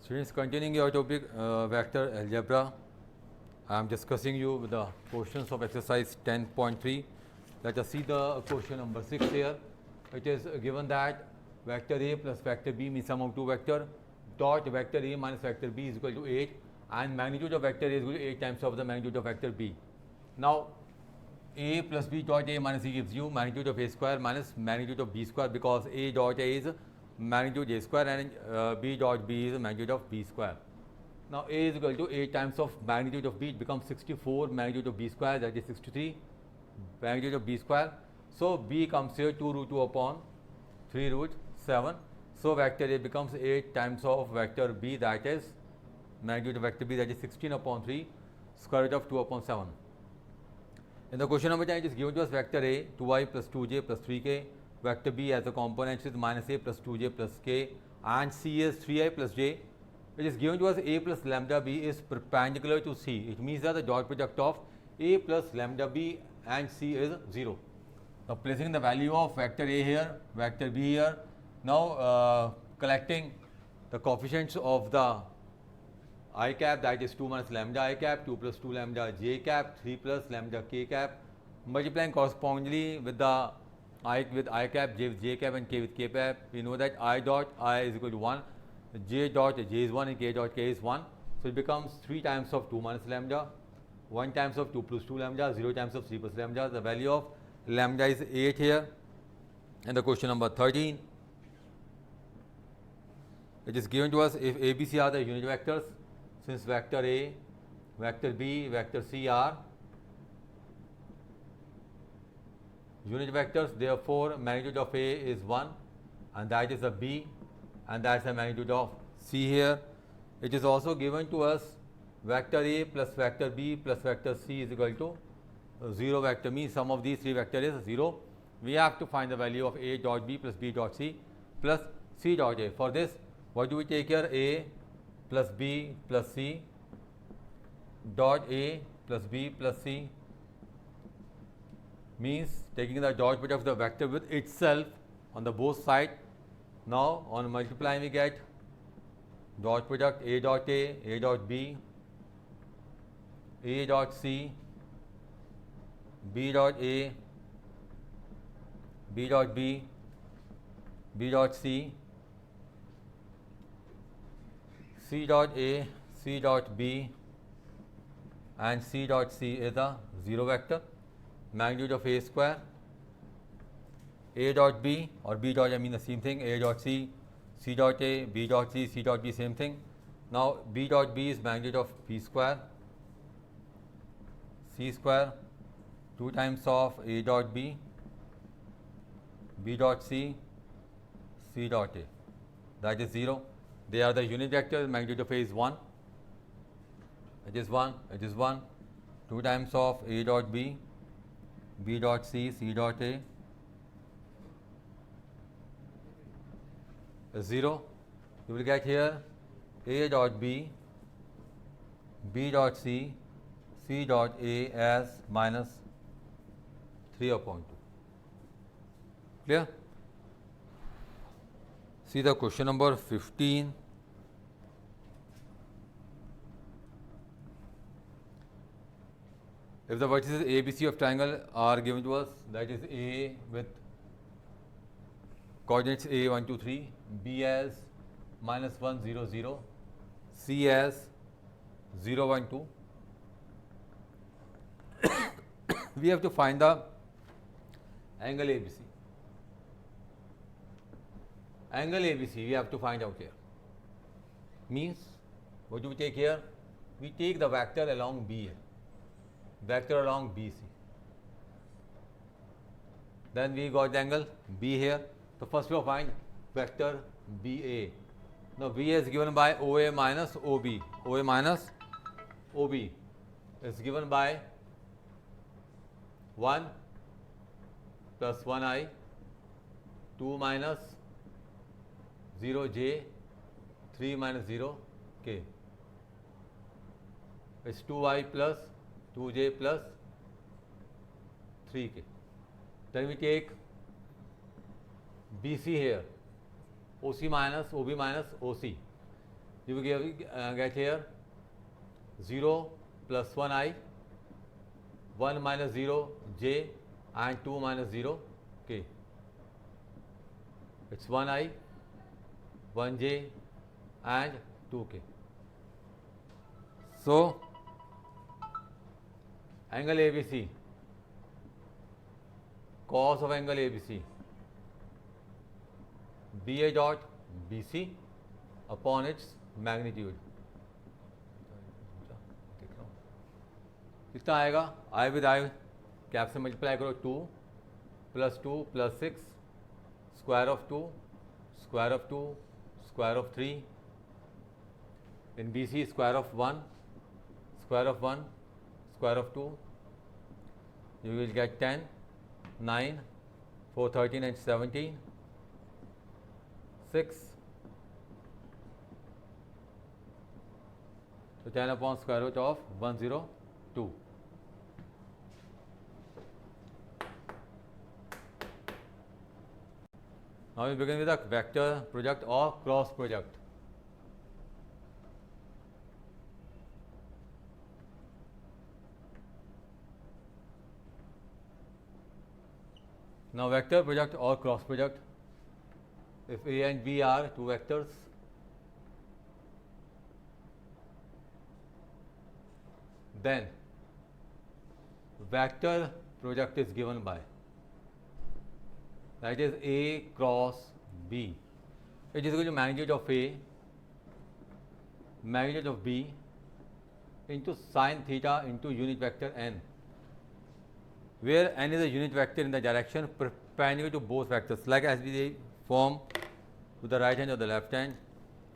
Students, continuing your topic vector algebra, I am discussing you with the questions of exercise 10.3. Let us see the question number 6 here. It is given that vector A plus vector B means sum of two vector dot vector A minus vector B is equal to 8 and magnitude of vector A is equal to 8 times of the magnitude of vector B. Now A plus B dot A minus C gives you magnitude of A square minus magnitude of B square, because A dot A is magnitude A square and B dot B is magnitude of B square. Now A is equal to 8 times of magnitude of B, it becomes 64 magnitude of B square, that is 63 magnitude of B square. So B comes here 2 root 2 upon 3 root 7. So vector A becomes 8 times of vector B, that is magnitude of vector B, that is 16 upon 3 square root of 2 upon 7. In the question number 10, it is given to us vector A 2i plus 2j plus 3k, vector B as a component is minus a plus 2j plus k, and C is 3i plus j. It is given to us A plus lambda B is perpendicular to C. It means that the dot product of A plus lambda B and C is 0. Now placing the value of vector A here, vector B here, now collecting the coefficients of the I cap, that is 2 minus lambda I cap, 2 plus 2 lambda j cap, 3 plus lambda k cap, multiplying correspondingly with the I with I cap, j with j cap and k with k cap. We know that I dot I is equal to 1, j dot j is 1 and k dot k is 1. So it becomes 3 times of 2 minus lambda, 1 times of 2 plus 2 lambda, 0 times of 3 plus lambda. The value of lambda is 8 here. And the question number 13, it is given to us if A, B, C are the unit vectors, since vector A, vector B, vector C are unit vectors, therefore magnitude of A is 1 and that is a B and that is the magnitude of C here. It is also given to us vector A plus vector B plus vector C is equal to 0 vector, means sum of these three vectors is 0. We have to find the value of A dot B plus B dot C plus C dot A. For this, what do we take here? A plus B plus C dot A plus B plus C means taking the dot product of the vector with itself on the both sides. Now on multiplying we get dot product A dot A dot B, A dot C, B dot A, B dot B, B dot C, C dot A, C dot B and C dot C is a 0 vector. Magnitude of A square, A dot B or B dot A mean the same thing, A dot C, C dot A, B dot C, C dot B same thing. Now B dot B is magnitude of B square, C square, 2 times of A dot B, B dot C, C dot A, that is 0. They are the unit vectors, magnitude of A is 1, it is 1, it is 1, 2 times of A dot B, B dot C, C dot A is 0. You will get here A dot B, B dot C, C dot A as minus 3 upon 2. Clear? See the question number 15. If the vertices ABC of triangle are given to us, that is A with coordinates A 1 2 3, B as minus 1 0 0, C as 0 1 2. We have to find the angle ABC. Angle ABC we have to find out here. Means, what do we take here? We take the vector along B here, vector along BC. Then we got the angle B here. So first we will find vector BA. Now BA is given by OA minus OB. OA minus OB is given by 1 plus 1i, 2 minus 0j, 3 minus 0k. It's 2i plus 2j plus 3k. Then we take BC here, OC minus OB minus OC. you will get here 0 plus 1i, 1 minus 0 j, and 2 minus 0 k. It's 1i, 1j, and 2k. So angle ABC, cos of angle ABC, BA dot BC upon its magnitude. कितना आएगा? I with I cap से multiply करो 2 plus 2 plus 6 square of 2 square of 2 square of 3 in BC square of 1 square of 1 square of 2, you will get 10, 9, 4, 13 and 17, 6. So 10 upon square root of 102. Now we begin with a vector product or cross product. Now vector product or cross product, if A and B are two vectors, then vector product is given by, that is A cross B. It is equal to magnitude of A, magnitude of B into sin theta into unit vector n, where n is a unit vector in the direction perpendicular to both vectors, like as we form to the right hand or the left hand.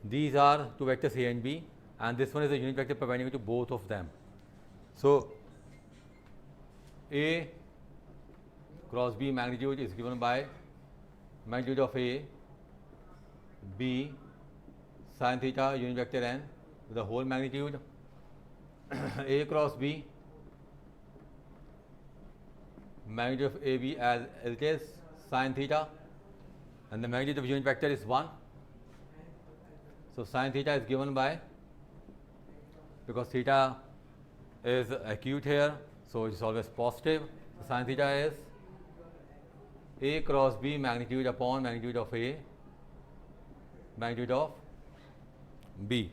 These are two vectors A and B, and this one is a unit vector perpendicular to both of them. So A cross B magnitude is given by magnitude of A, B, sin theta unit vector n with the whole magnitude, A cross B, magnitude of AB as it is sin theta, and the magnitude of unit vector is 1. So sin theta is given by, because theta is acute here, so it is always positive. So sin theta is A cross B magnitude upon magnitude of A, magnitude of B.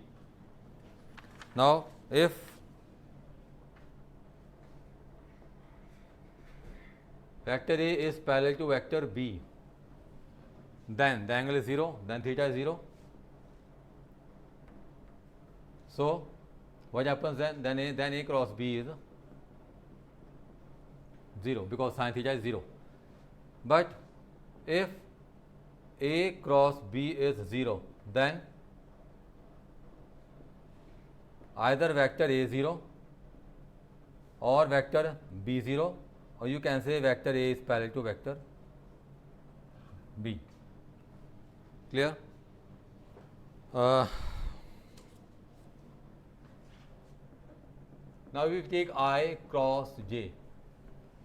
Now if vector A is parallel to vector B, then the angle is 0, then theta is 0. So what happens then? Then A cross B is 0, because sin theta is 0. But if A cross B is 0, then either vector A0 or vector B0, or you can say vector A is parallel to vector B. Clear? Now we take I cross J.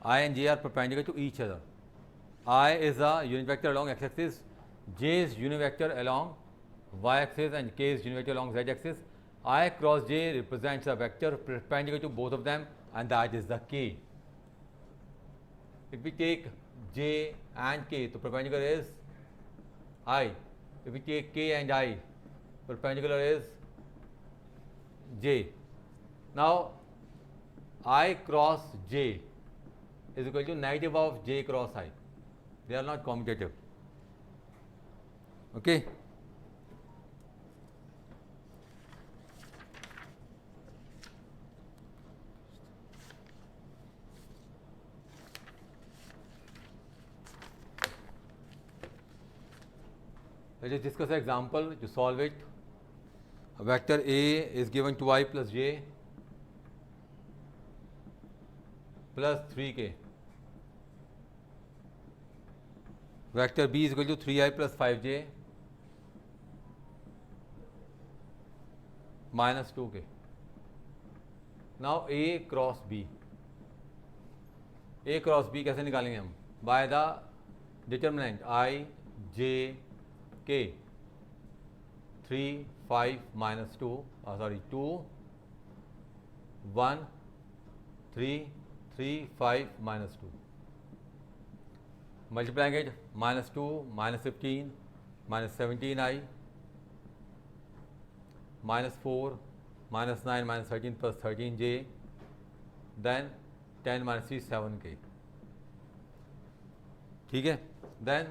I and J are perpendicular to each other. I is a unit vector along x-axis, J is unit vector along y-axis, and K is unit vector along z-axis. I cross J represents a vector perpendicular to both of them, and that is the K. If we take J and K, the perpendicular is I. If we take K and I, perpendicular is J. Now I cross J is equal to negative of J cross I. They are not commutative. Okay. Let us discuss an example to solve it. A vector A is given 2i plus j plus 3k. Vector B is equal to 3i plus 5j minus 2k. Now A cross B. A cross B कैसे निकालेंगे हम? By the determinant I, J, K. 3, 5 minus 2, 2, 1, 3, 3, 5 minus 2. Multiplying it, minus 2, minus 15, minus 17i, minus 4, minus 9, minus 13 plus 13j, then 10 minus 3, 7k. ठीक है? Then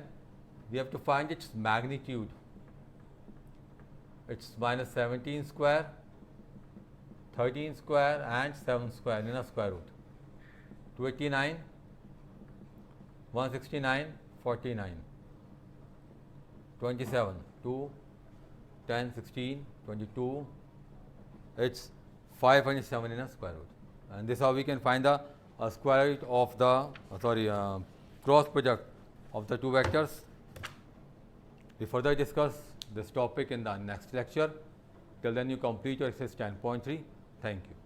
we have to find its magnitude. It's minus 17 square, 13 square and 7 square in a square root. 289, 169, 49, 27, 2, 10, 16, 22. It's 507 in a square root. And this is how we can find the square root of the cross product of the two vectors. We further discuss this topic in the next lecture. Till then, you complete your exercise 10.3. Thank you.